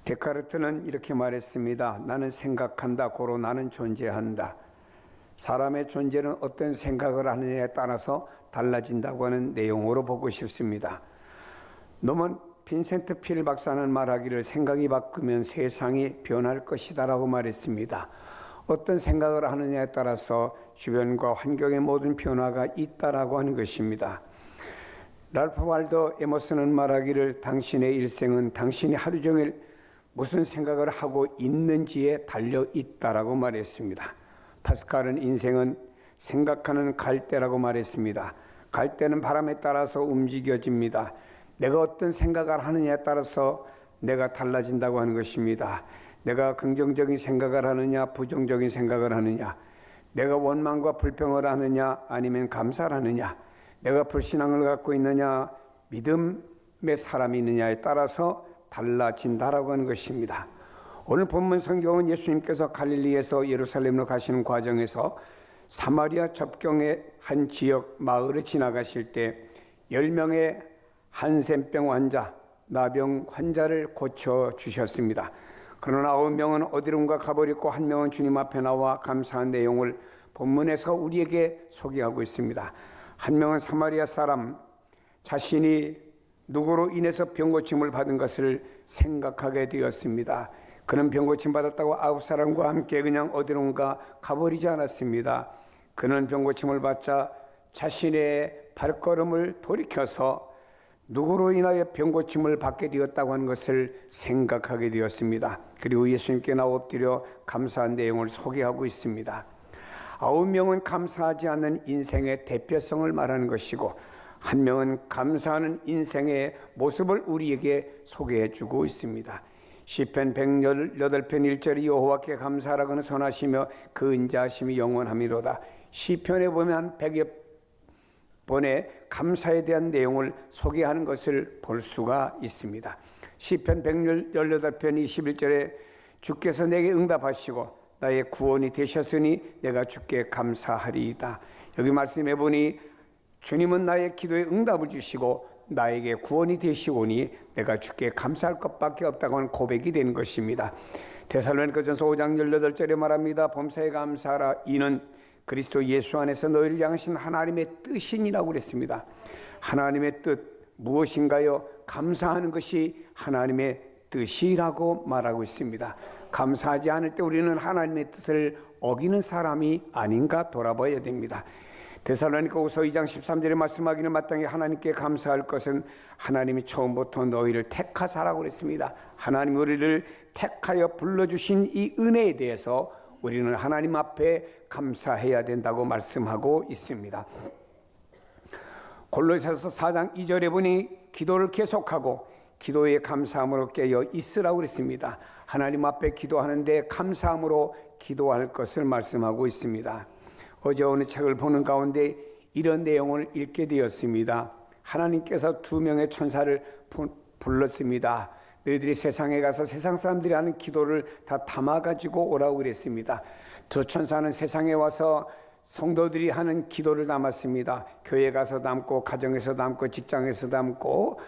데카르트는 이렇게 말했습니다. 나는 생각한다, 고로 나는 존재한다. 사람의 존재는 어떤 생각을 하느냐에 따라서 달라진다고 하는 내용으로 보고 싶습니다. 노먼 빈센트 필 박사는 말하기를 생각이 바꾸면 세상이 변할 것이다 라고 말했습니다. 어떤 생각을 하느냐에 따라서 주변과 환경의 모든 변화가 있다라고 하는 것입니다. 랄프 waldo 에머슨은 말하기를 당신의 일생은 당신이 하루 종일 무슨 생각을 하고 있는지에 달려 있다라고 말했습니다. 파스칼은 인생은 생각하는 갈대라고 말했습니다. 갈대는 바람에 따라서 움직여집니다. 내가 어떤 생각을 하느냐에 따라서 내가 달라진다고 하는 것입니다. 내가 긍정적인 생각을 하느냐, 부정적인 생각을 하느냐, 내가 원망과 불평을 하느냐, 아니면 감사를 하느냐, 내가 불신앙을 갖고 있느냐, 믿음의 사람이 있느냐에 따라서 달라진다라고 하는 것입니다. 오늘 본문 성경은 예수님께서 갈릴리에서 예루살렘으로 가시는 과정에서 사마리아 접경의 한 지역 마을을 지나가실 때 10명의 한센병 환자, 나병 환자를 고쳐주셨습니다. 그러나 9명은 어디론가 가버렸고 1명은 주님 앞에 나와 감사한 내용을 본문에서 우리에게 소개하고 있습니다. 1명은 사마리아 사람, 자신이 누구로 인해서 병고침을 받은 것을 생각하게 되었습니다. 그는 병고침 받았다고 9사람과 함께 그냥 어디론가 가버리지 않았습니다. 그는 병고침을 받자 자신의 발걸음을 돌이켜서 누구로 인하여 병고침을 받게 되었다고 하는 것을 생각하게 되었습니다. 그리고 예수님께 나와 엎드려 감사한 내용을 소개하고 있습니다. 9명은 감사하지 않는 인생의 대표성을 말하는 것이고 1명은 감사하는 인생의 모습을 우리에게 소개해 주고 있습니다. 시편 118편 1절에 여호와께 감사하라고는 선하시며 그 인자하심이 영원하미로다. 시편에 보면 100여 번의 감사에 대한 내용을 소개하는 것을 볼 수가 있습니다. 시편 118편 21절에 주께서 내게 응답하시고 나의 구원이 되셨으니 내가 주께 감사하리이다. 여기 말씀해 보니 주님은 나의 기도에 응답을 주시고 나에게 구원이 되시오니 내가 주께 감사할 것밖에 없다고 하는 고백이 되는 것입니다. 데살로니가전서 5장 18절에 말합니다. 범사에 감사하라. 이는 그리스도 예수 안에서 너희를 향하신 하나님의 뜻이니라고 그랬습니다. 하나님의 뜻 무엇인가요? 감사하는 것이 하나님의 뜻이라고 말하고 있습니다. 감사하지 않을 때 우리는 하나님의 뜻을 어기는 사람이 아닌가 돌아봐야 됩니다. 데살로니가후서 2장 13절에 말씀하기를 마땅히 하나님께 감사할 것은 하나님이 처음부터 너희를 택하사라고 그랬습니다. 하나님이 우리를 택하여 불러주신 이 은혜에 대해서 우리는 하나님 앞에 감사해야 된다고 말씀하고 있습니다. 골로새서 4장 2절에 보니 기도를 계속하고 기도에 감사함으로 깨어 있으라고 그랬습니다. 하나님 앞에 기도하는데 감사함으로 기도할 것을 말씀하고 있습니다. 어제 어느 책을 보는 가운데 이런 내용을 읽게 되었습니다. 하나님께서 2명의 천사를 불렀습니다. 너희들이 세상에 가서 세상 사람들이 하는 기도를 다 담아가지고 오라고 그랬습니다. 2 천사는 세상에 와서 성도들이 하는 기도를 담았습니다. 교회 가서 담고 가정에서 담고 직장에서 담고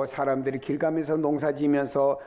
사람들이 길 가면서 농사 지면서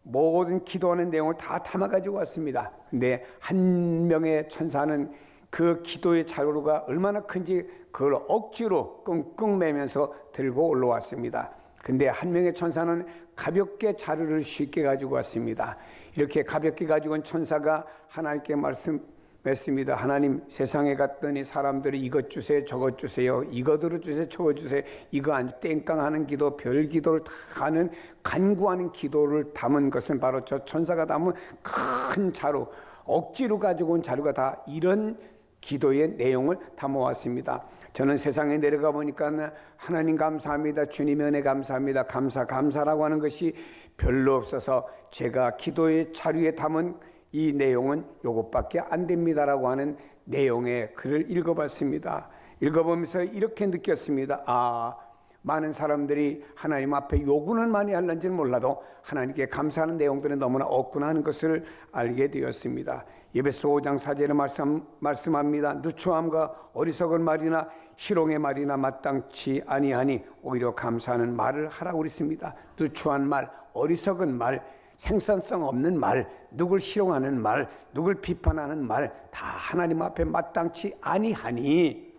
모든 기도하는 내용을 다 담아가지고 왔습니다. 근데 1명의 천사는 그 기도의 자루가 얼마나 큰지 그걸 억지로 끙끙 매면서 들고 올라왔습니다. 근데 1명의 천사는 가볍게 자루를 쉽게 가지고 왔습니다. 이렇게 가볍게 가지고 온 천사가 하나님께 말씀했습니다. 하나님, 세상에 갔더니 사람들이 이것 주세요, 저것 주세요, 이것으로 주세요, 저것 주세요, 이거 안 땡깡하는 기도, 별 기도를 다 하는 간구하는 기도를 담은 것은 바로 저 천사가 담은 큰 자루, 억지로 가지고 온 자루가 다 이런 기도의 내용을 담아왔습니다. 저는 세상에 내려가 보니까 하나님 감사합니다, 주님 은혜 감사합니다, 감사라고 하는 것이 별로 없어서 제가 기도의 자료에 담은 이 내용은 이것밖에 안 됩니다라고 하는 내용의 글을 읽어봤습니다. 읽어보면서 이렇게 느꼈습니다. 많은 사람들이 하나님 앞에 요구는 많이 하는지는 몰라도 하나님께 감사하는 내용들은 너무나 없구나 하는 것을 알게 되었습니다. 에베소 5장 4절에 말씀합니다. 누추함과 어리석은 말이나 희롱의 말이나 마땅치 아니하니 오히려 감사하는 말을 하라고 그랬습니다. 누추한 말, 어리석은 말, 생산성 없는 말, 누굴 희롱하는 말, 누굴 비판하는 말 다 하나님 앞에 마땅치 아니하니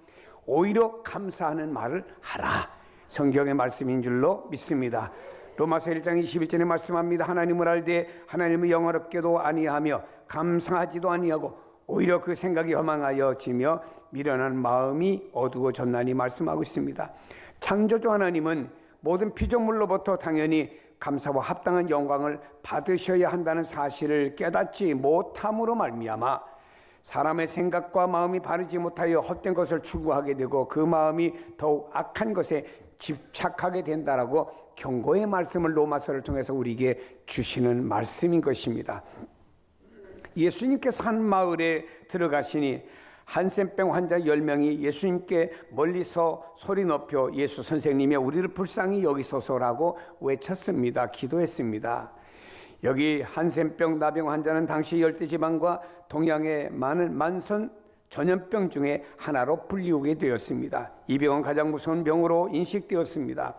오히려 감사하는 말을 하라. 성경의 말씀인 줄로 믿습니다. 로마서 1장 21절에 말씀합니다. 하나님을 알되 하나님을 영화롭게도 아니하며 감상하지도 아니하고 오히려 그 생각이 허망하여지며 미련한 마음이 어두워졌나니 말씀하고 있습니다. 창조주 하나님은 모든 피조물로부터 당연히 감사와 합당한 영광을 받으셔야 한다는 사실을 깨닫지 못함으로 말미암아 사람의 생각과 마음이 바르지 못하여 헛된 것을 추구하게 되고 그 마음이 더욱 악한 것에 집착하게 된다라고 경고의 말씀을 로마서를 통해서 우리에게 주시는 말씀인 것입니다. 예수님께서 한 마을에 들어가시니 한센병 환자 10명이 예수님께 멀리서 소리 높여 예수 선생님이 우리를 불쌍히 여기소서라고 외쳤습니다. 기도했습니다. 여기 한센병 나병 환자는 당시 열대지방과 동양의 많은 만선 전염병 중에 하나로 불리우게 되었습니다. 이 병은 가장 무서운 병으로 인식되었습니다.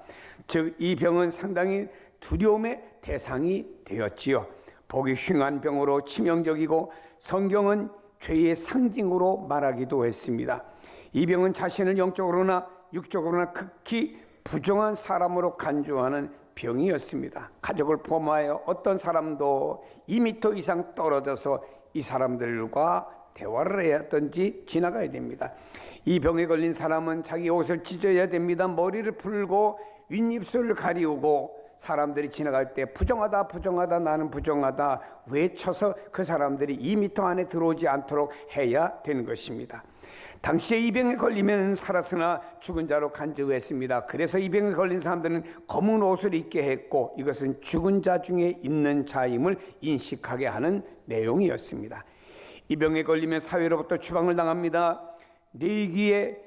즉 이 병은 상당히 두려움의 대상이 되었지요. 보기 흉한 병으로 치명적이고 성경은 죄의 상징으로 말하기도 했습니다. 이 병은 자신을 영적으로나 육적으로나 극히 부정한 사람으로 간주하는 병이었습니다. 가족을 포함하여 어떤 사람도 2m 이상 떨어져서 이 사람들과 대화를 해야 하든지 지나가야 됩니다. 이 병에 걸린 사람은 자기 옷을 찢어야 됩니다. 머리를 풀고 윗입술을 가리우고 사람들이 지나갈 때 부정하다 부정하다 나는 부정하다 외쳐서 그 사람들이 2m 안에 들어오지 않도록 해야 되는 것입니다. 당시에 이 병에 걸리면 살았으나 죽은 자로 간주했습니다. 그래서 이 병에 걸린 사람들은 검은 옷을 입게 했고 이것은 죽은 자 중에 있는 자임을 인식하게 하는 내용이었습니다. 이 병에 걸리면 사회로부터 추방을 당합니다. 레위기에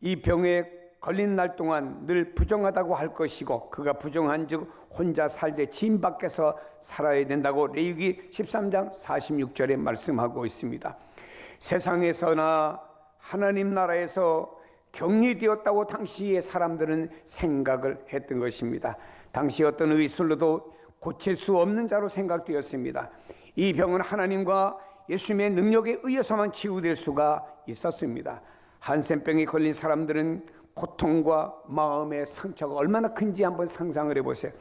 이 병에 걸린 날 동안 늘 부정하다고 할 것이고 그가 부정한 즉 혼자 살되 진 밖에서 살아야 된다고 레위기 13장 46절에 말씀하고 있습니다. 세상에서나 하나님 나라에서 격리되었다고 당시의 사람들은 생각을 했던 것입니다. 당시 어떤 의술로도 고칠 수 없는 자로 생각되었습니다. 이 병은 하나님과 예수님의 능력에 의해서만 치유될 수가 있었습니다. 한센병에 걸린 사람들은 고통과 마음의 상처가 얼마나 큰지 한번 상상을 해보세요.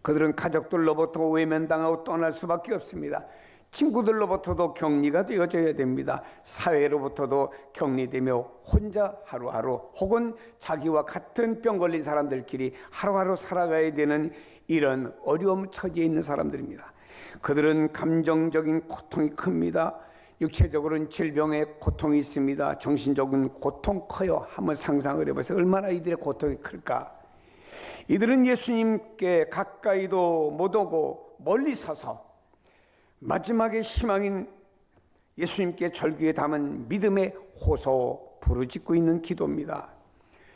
그들은 가족들로부터 외면당하고 떠날 수밖에 없습니다. 친구들로부터도 격리가 되어져야 됩니다. 사회로부터도 격리되며 혼자 하루하루 혹은 자기와 같은 병 걸린 사람들끼리 하루하루 살아가야 되는 이런 어려움 처지에 있는 사람들입니다. 그들은 감정적인 고통이 큽니다. 육체적으로는 질병의 고통이 있습니다. 정신적인 고통 커요. 한번 상상을 해보세요. 얼마나 이들의 고통이 클까. 이들은 예수님께 가까이도 못 오고 멀리 서서 마지막에 희망인 예수님께 절규에 담은 믿음의 호소 부르짖고 있는 기도입니다.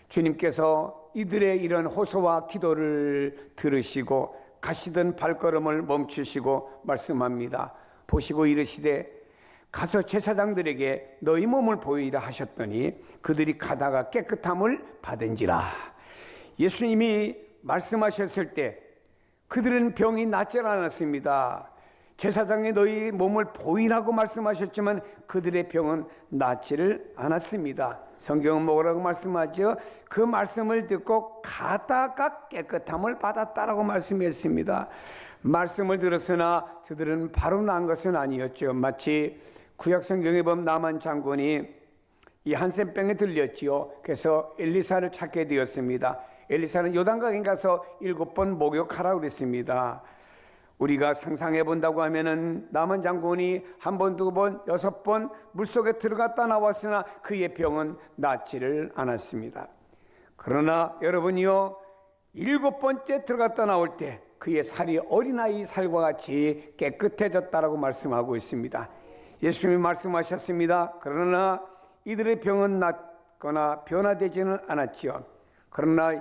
주님께서 이들의 이런 호소와 기도를 들으시고 가시던 발걸음을 멈추시고 말씀합니다. 보시고 이르시되 가서 제사장들에게 너희 몸을 보이라 하셨더니 그들이 가다가 깨끗함을 받은지라. 예수님이 말씀하셨을 때 그들은 병이 낫지 않았습니다. 제사장이 너희 몸을 보이라고 말씀하셨지만 그들의 병은 낫지를 않았습니다. 성경은 뭐라고 말씀하죠? 그 말씀을 듣고 가다가 깨끗함을 받았다라고 말씀했습니다. 말씀을 들었으나 저들은 바로 난 것은 아니었죠. 마치 구약 성경에 보면 나만 장군이 이 한센병에 들렸지요. 그래서 엘리사를 찾게 되었습니다. 엘리사는 요단강에 가서 7번 목욕하라고 그랬습니다. 우리가 상상해 본다고 하면은 나만 장군이 1번, 2번, 6번 물속에 들어갔다 나왔으나 그의 병은 낫지를 않았습니다. 그러나 여러분이요 7번째 들어갔다 나올 때 그의 살이 어린아이 살과 같이 깨끗해졌다라고 말씀하고 있습니다. 예수님이 말씀하셨습니다. 그러나 이들의 병은 낫거나 변화되지는 않았지요. 그러나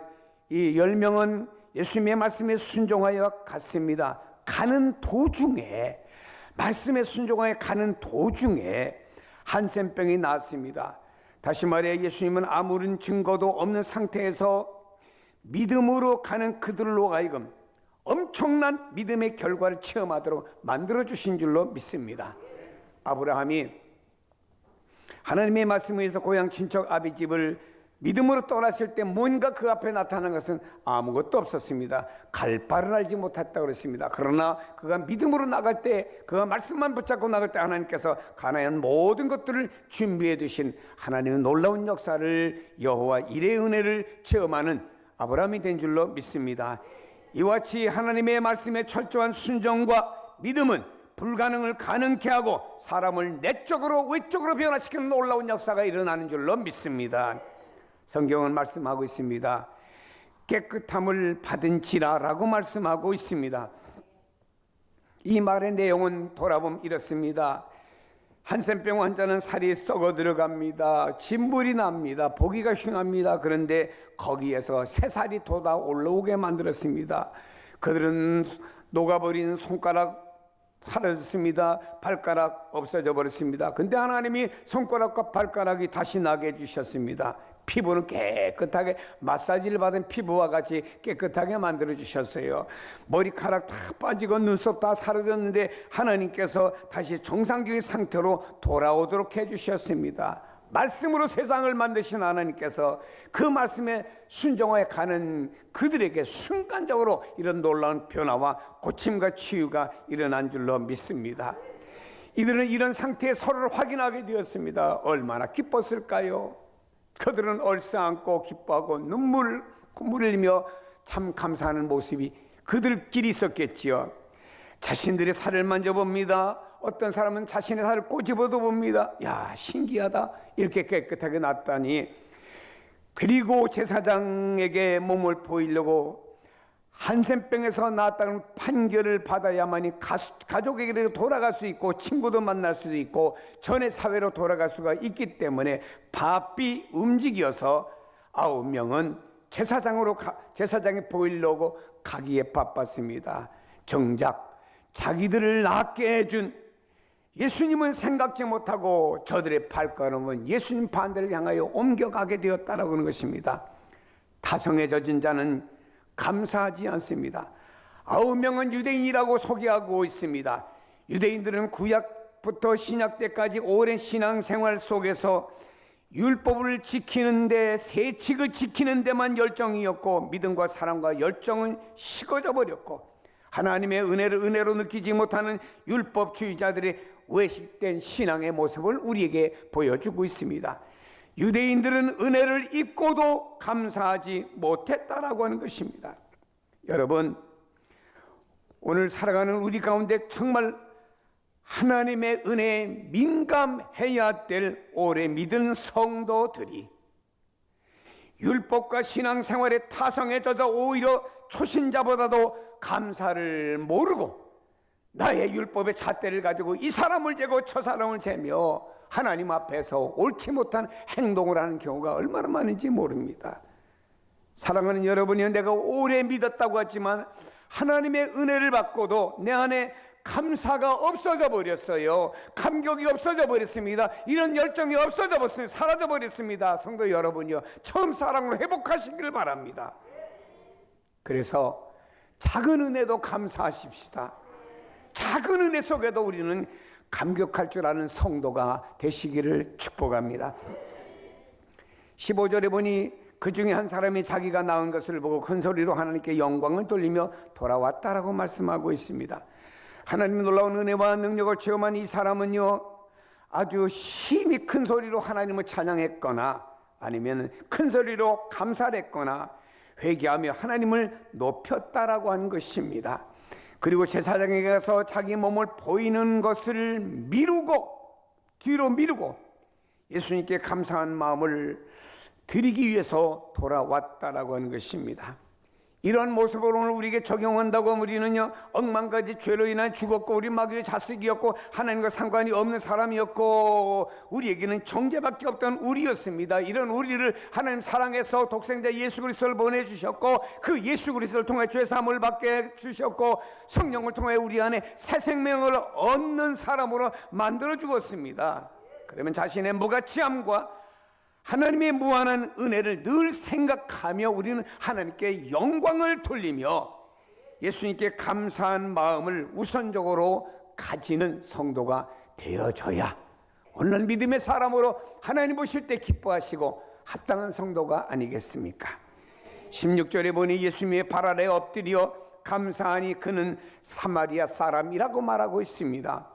이 10명은 예수님의 말씀에 순종하여 갔습니다. 가는 도중에 말씀에 순종하여 가는 도중에 한센병이 나왔습니다. 다시 말해 예수님은 아무런 증거도 없는 상태에서 믿음으로 가는 그들로 하여금 엄청난 믿음의 결과를 체험하도록 만들어주신 줄로 믿습니다. 아브라함이 하나님의 말씀에 의해서 고향 친척 아비 집을 믿음으로 떠났을 때 뭔가 그 앞에 나타난 것은 아무것도 없었습니다. 갈 바를 알지 못했다고 그랬습니다. 그러나 그가 믿음으로 나갈 때, 그가 말씀만 붙잡고 나갈 때 하나님께서 가나안 모든 것들을 준비해 두신 하나님의 놀라운 역사를, 여호와 일의 은혜를 체험하는 아브라함이 된 줄로 믿습니다. 이와 같이 하나님의 말씀에 철저한 순종과 믿음은 불가능을 가능케 하고 사람을 내적으로 외적으로 변화시키는 놀라운 역사가 일어나는 줄로 믿습니다. 성경은 말씀하고 있습니다. 깨끗함을 받은지라라고 말씀하고 있습니다. 이 말의 내용은 돌아보면 이렇습니다. 한센병 환자는 살이 썩어 들어갑니다. 진물이 납니다. 보기가 흉합니다. 그런데 거기에서 새살이 돋아 올라오게 만들었습니다. 그들은 녹아버린 손가락 사라졌습니다. 발가락 없어져 버렸습니다. 근데 하나님이 손가락과 발가락이 다시 나게 해주셨습니다. 피부는 깨끗하게 마사지를 받은 피부와 같이 깨끗하게 만들어 주셨어요. 머리카락 다 빠지고 눈썹 다 사라졌는데 하나님께서 다시 정상적인 상태로 돌아오도록 해주셨습니다. 말씀으로 세상을 만드신 하나님께서 그 말씀에 순종하여 가는 그들에게 순간적으로 이런 놀라운 변화와 고침과 치유가 일어난 줄로 믿습니다. 이들은 이런 상태에 서로를 확인하게 되었습니다. 얼마나 기뻤을까요? 그들은 얼싸안고 기뻐하고 눈물을 흘리며 참 감사하는 모습이 그들끼리 있었겠지요. 자신들의 살을 만져봅니다. 어떤 사람은 자신의 살을 꼬집어도 봅니다. 야, 신기하다. 이렇게 깨끗하게 났다니. 그리고 제사장에게 몸을 보이려고 한센병에서 나았다는 판결을 받아야만이 가족에게도 돌아갈 수 있고 친구도 만날 수도 있고 전의 사회로 돌아갈 수가 있기 때문에 바삐 움직여서 9명은 제사장에 보이려고 가기에 바빴습니다. 정작 자기들을 낫게 해준 예수님은 생각지 못하고 저들의 발걸음은 예수님 반대를 향하여 옮겨가게 되었다라고 하는 것입니다. 타성에 젖은 자는 감사하지 않습니다. 9명은 유대인이라고 소개하고 있습니다. 유대인들은 구약부터 신약 때까지 오랜 신앙생활 속에서 율법을 지키는데, 세칙을 지키는 데만 열정이었고 믿음과 사랑과 열정은 식어져 버렸고 하나님의 은혜를 은혜로 느끼지 못하는 율법주의자들의 외식된 신앙의 모습을 우리에게 보여주고 있습니다. 유대인들은 은혜를 입고도 감사하지 못했다라고 하는 것입니다. 여러분, 오늘 살아가는 우리 가운데 정말 하나님의 은혜에 민감해야 될 오래 믿은 성도들이 율법과 신앙생활의 타성에 젖어 오히려 초신자보다도 감사를 모르고 나의 율법의 잣대를 가지고 이 사람을 재고 저 사람을 재며 하나님 앞에서 옳지 못한 행동을 하는 경우가 얼마나 많은지 모릅니다. 사랑하는 여러분이요, 내가 오래 믿었다고 했지만 하나님의 은혜를 받고도 내 안에 감사가 없어져 버렸어요. 감격이 없어져 버렸습니다. 이런 열정이 없어져 버렸습니다. 사라져 버렸습니다. 성도 여러분이요, 처음 사랑으로 회복하시길 바랍니다. 그래서 작은 은혜도 감사하십시다. 작은 은혜 속에도 우리는 감격할 줄 아는 성도가 되시기를 축복합니다. 15절에 보니 그 중에 한 사람이 자기가 낳은 것을 보고 큰 소리로 하나님께 영광을 돌리며 돌아왔다라고 말씀하고 있습니다. 하나님의 놀라운 은혜와 능력을 체험한 이 사람은요, 아주 심히 큰 소리로 하나님을 찬양했거나 아니면 큰 소리로 감사를 했거나 회개하며 하나님을 높였다라고 하는 것입니다. 그리고 제사장에게 가서 자기 몸을 보이는 것을 뒤로 미루고 예수님께 감사한 마음을 드리기 위해서 돌아왔다라고 하는 것입니다. 이런 모습을 오늘 우리에게 적용한다고 하면 우리는요, 억만가지 죄로 인해 죽었고 우리 마귀의 자식이었고 하나님과 상관이 없는 사람이었고 우리에게는 정죄밖에 없던 우리였습니다. 이런 우리를 하나님 사랑해서 독생자 예수 그리스도를 보내주셨고 그 예수 그리스도를 통해 죄사함을 받게 주셨고 성령을 통해 우리 안에 새 생명을 얻는 사람으로 만들어 주었습니다. 그러면 자신의 무가치함과 하나님의 무한한 은혜를 늘 생각하며 우리는 하나님께 영광을 돌리며 예수님께 감사한 마음을 우선적으로 가지는 성도가 되어줘야 오늘 믿음의 사람으로 하나님 보실 때 기뻐하시고 합당한 성도가 아니겠습니까? 16절에 보니 예수님의 발 아래 엎드려 감사하니 그는 사마리아 사람이라고 말하고 있습니다.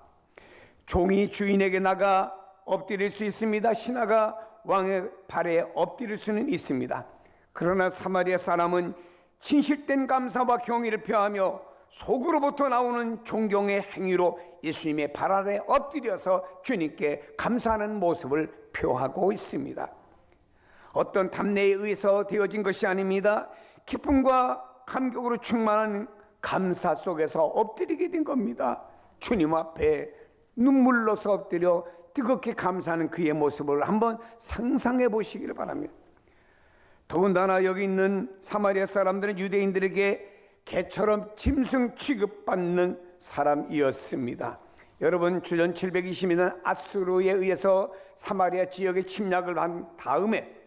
종이 주인에게 나가 엎드릴 수 있습니다. 신하가 왕의 발에 엎드릴 수는 있습니다. 그러나 사마리아 사람은 진실된 감사와 경의를 표하며 속으로부터 나오는 존경의 행위로 예수님의 발 아래 엎드려서 주님께 감사하는 모습을 표하고 있습니다. 어떤 탐내에 의해서 되어진 것이 아닙니다. 기쁨과 감격으로 충만한 감사 속에서 엎드리게 된 겁니다. 주님 앞에 눈물로서 엎드려 뜨겁게 감사하는 그의 모습을 한번 상상해 보시기를 바랍니다. 더군다나 여기 있는 사마리아 사람들은 유대인들에게 개처럼 짐승 취급받는 사람이었습니다. 여러분, 주전 720년 아수르에 의해서 사마리아 지역에 침략을 한 다음에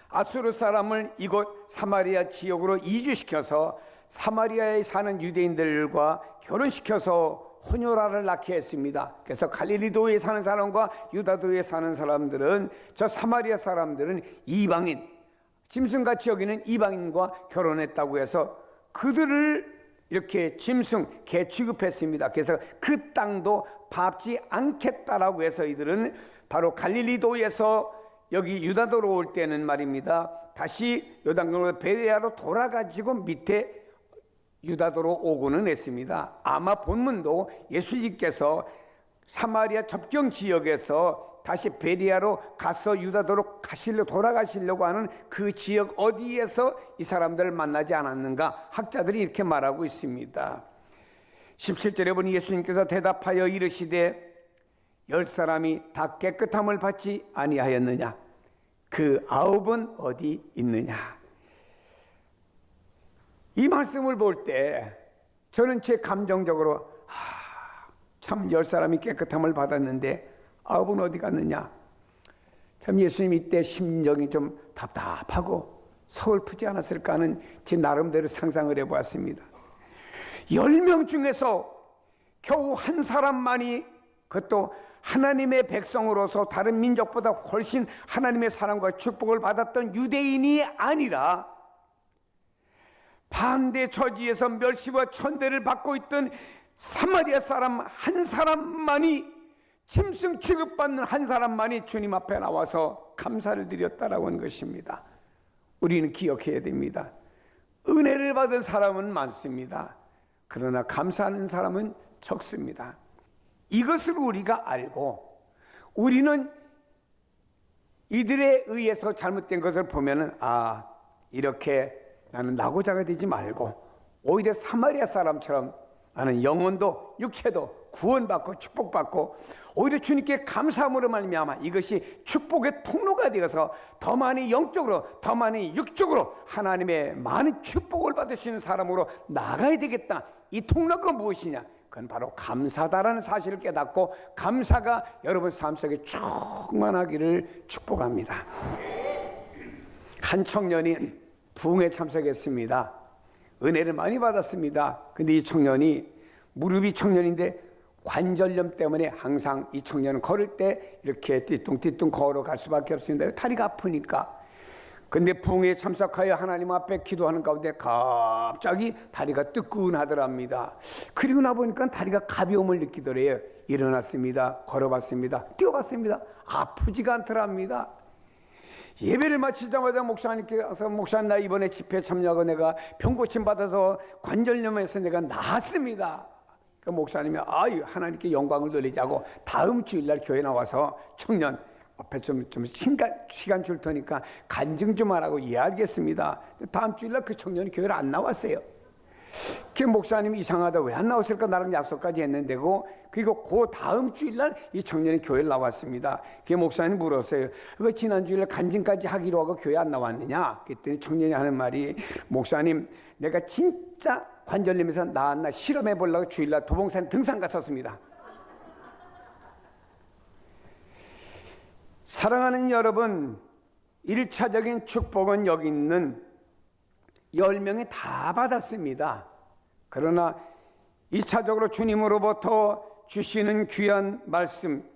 아수르 사람을 이곳 사마리아 지역으로 이주시켜서 사마리아에 사는 유대인들과 결혼시켜서 혼혈아를 낳게 했습니다. 그래서 갈릴리도에 사는 사람과 유다도에 사는 사람들은, 저 사마리아 사람들은 이방인, 짐승같이 여기는 이방인과 결혼했다고 해서 그들을 이렇게 짐승, 개 취급했습니다. 그래서 그 땅도 밟지 않겠다라고 해서 이들은 바로 갈릴리도에서 여기 유다도로 올 때는 말입니다, 다시 요단강으로 베레아로 돌아가지고 밑에 유다도로 오고는 했습니다. 아마 본문도 예수님께서 사마리아 접경 지역에서 다시 베레아로 가서 유다도로 돌아가시려고 하는 그 지역 어디에서 이 사람들을 만나지 않았는가, 학자들이 이렇게 말하고 있습니다. 17절에 보니 예수님께서 대답하여 이르시되 10사람이 다 깨끗함을 받지 아니하였느냐? 그 9은 어디 있느냐? 이 말씀을 볼 때 저는 제 감정적으로 참 10사람이 깨끗함을 받았는데 9은 어디 갔느냐? 참 예수님 이때 심정이 좀 답답하고 서글프지 않았을까 하는 제 나름대로 상상을 해보았습니다. 10명 중에서 겨우 한 사람만이, 그것도 하나님의 백성으로서 다른 민족보다 훨씬 하나님의 사랑과 축복을 받았던 유대인이 아니라 반대 처지에서 멸시와 천대를 받고 있던 사마리아 사람 한 사람만이, 짐승 취급받는 한 사람만이 주님 앞에 나와서 감사를 드렸다라고 하는 것입니다. 우리는 기억해야 됩니다. 은혜를 받은 사람은 많습니다. 그러나 감사하는 사람은 적습니다. 이것을 우리가 알고 우리는 이들에 의해서 잘못된 것을 보면은 이렇게 나는 낙오자가 되지 말고 오히려 사마리아 사람처럼 나는 영혼도 육체도 구원받고 축복받고 오히려 주님께 감사함으로 말미암아 이것이 축복의 통로가 되어서 더 많이 영적으로 더 많이 육적으로 하나님의 많은 축복을 받을 수 있는 사람으로 나가야 되겠다. 이 통로가 무엇이냐? 그건 바로 감사다라는 사실을 깨닫고 감사가 여러분 삶 속에 충만하기를 축복합니다. 한 청년이 부흥에 참석했습니다. 은혜를 많이 받았습니다. 근데 이 청년이 무릎이 청년인데 관절염 때문에 항상 이 청년은 걸을 때 이렇게 띠뚱띠뚱 걸어갈 수밖에 없습니다. 다리가 아프니까. 근데 부흥에 참석하여 하나님 앞에 기도하는 가운데 갑자기 다리가 뜨끈하더랍니다. 그리고 나보니까 다리가 가벼움을 느끼더래요. 일어났습니다. 걸어봤습니다. 뛰어봤습니다. 아프지가 않더랍니다. 예배를 마치자마자 목사님께 가서 목사님 나 이번에 집회 참여하고 내가 병고침 받아서 관절염에서 내가 나았습니다. 그 목사님이 하나님께 영광을 돌리자고 다음 주일날 교회 나와서 청년 앞에 좀 시간 줄 테니까 간증 좀 하라고. 예 알겠습니다. 다음 주일날 그 청년이 교회를 안 나왔어요. 그 목사님이 이상하다 왜 안 나왔을까 나랑 약속까지 했는데고 그리고 그 다음 주일날 이 청년이 교회를 나왔습니다. 그 목사님이 물었어요. 왜 지난 주일날 간증까지 하기로 하고 교회 안 나왔느냐? 그랬더니 청년이 하는 말이 목사님 내가 진짜 관절염에서 나았나 실험해 보려고 주일날 도봉산 등산 갔었습니다. 사랑하는 여러분, 1차적인 축복은 여기 있는 10명이 다 받았습니다. 그러나 2차적으로 주님으로부터 주시는 귀한 말씀,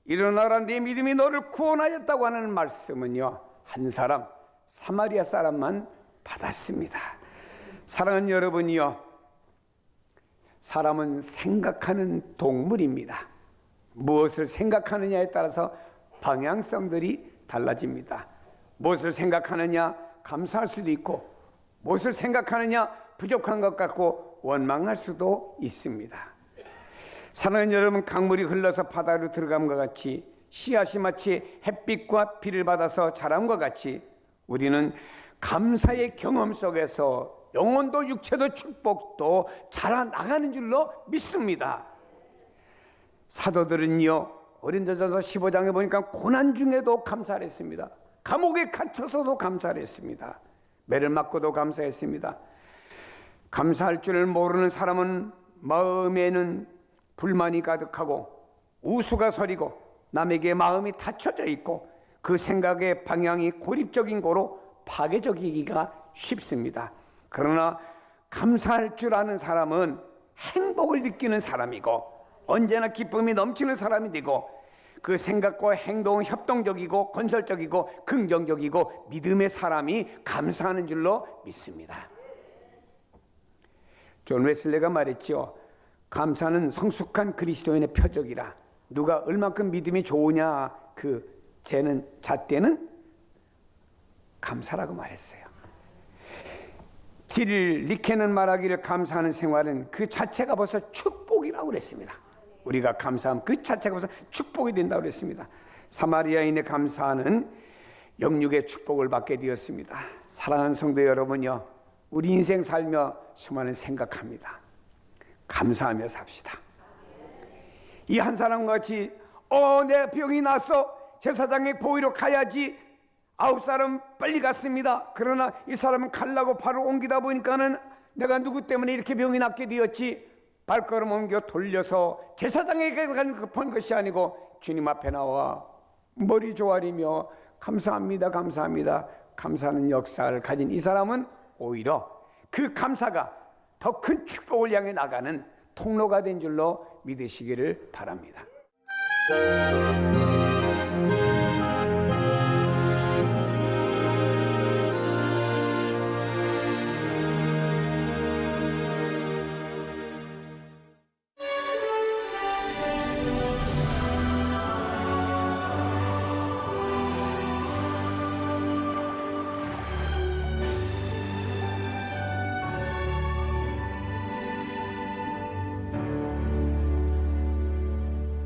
일어나라 네 믿음이 너를 구원하였다고 하는 말씀은요, 한 사람, 사마리아 사람만 받았습니다. 사랑하는 여러분이요, 사람은 생각하는 동물입니다. 무엇을 생각하느냐에 따라서 방향성들이 달라집니다. 무엇을 생각하느냐, 감사할 수도 있고, 무엇을 생각하느냐, 부족한 것 같고 원망할 수도 있습니다. 사랑하는 여러분, 강물이 흘러서 바다로 들어감과 같이, 씨앗이 마치 햇빛과 비를 받아서 자람과 같이 우리는 감사의 경험 속에서 영혼도 육체도 축복도 자라나가는 줄로 믿습니다. 사도들은요, 고린도전서 15장에 보니까 고난 중에도 감사를 했습니다. 감옥에 갇혀서도 감사를 했습니다. 매를 맞고도 감사했습니다. 감사할 줄 모르는 사람은 마음에는 불만이 가득하고 우수가 서리고 남에게 마음이 닫혀져 있고 그 생각의 방향이 고립적인 거로 파괴적이기가 쉽습니다. 그러나 감사할 줄 아는 사람은 행복을 느끼는 사람이고 언제나 기쁨이 넘치는 사람이 되고 그 생각과 행동은 협동적이고 건설적이고 긍정적이고 믿음의 사람이 감사하는 줄로 믿습니다. 존 웨슬레가 말했죠. 감사는 성숙한 그리스도인의 표적이라. 누가 얼마큼 믿음이 좋으냐, 쟤는 잣대는 감사라고 말했어요. 딜 리케는 말하기를 감사하는 생활은 그 자체가 벌써 축복이라고 그랬습니다. 우리가 감사하면 그 자체가 벌써 축복이 된다고 그랬습니다. 사마리아인의 감사는 영육의 축복을 받게 되었습니다. 사랑하는 성도 여러분요, 우리 인생 살며 수많은 생각합니다. 감사하며 삽시다. 이 한 사람과 같이 내 병이 났어, 제사장의 보위로 가야지. 9사람 빨리 갔습니다. 그러나 이 사람은 가려고 발을 옮기다 보니까는 내가 누구 때문에 이렇게 병이 낫게 되었지. 발걸음 옮겨 돌려서 제사장에게 가는 급한 것이 아니고 주님 앞에 나와 머리 조아리며 감사합니다, 감사합니다, 감사하는 역사를 가진 이 사람은 오히려 그 감사가 더 큰 축복을 향해 나가는 통로가 된 줄로 믿으시기를 바랍니다.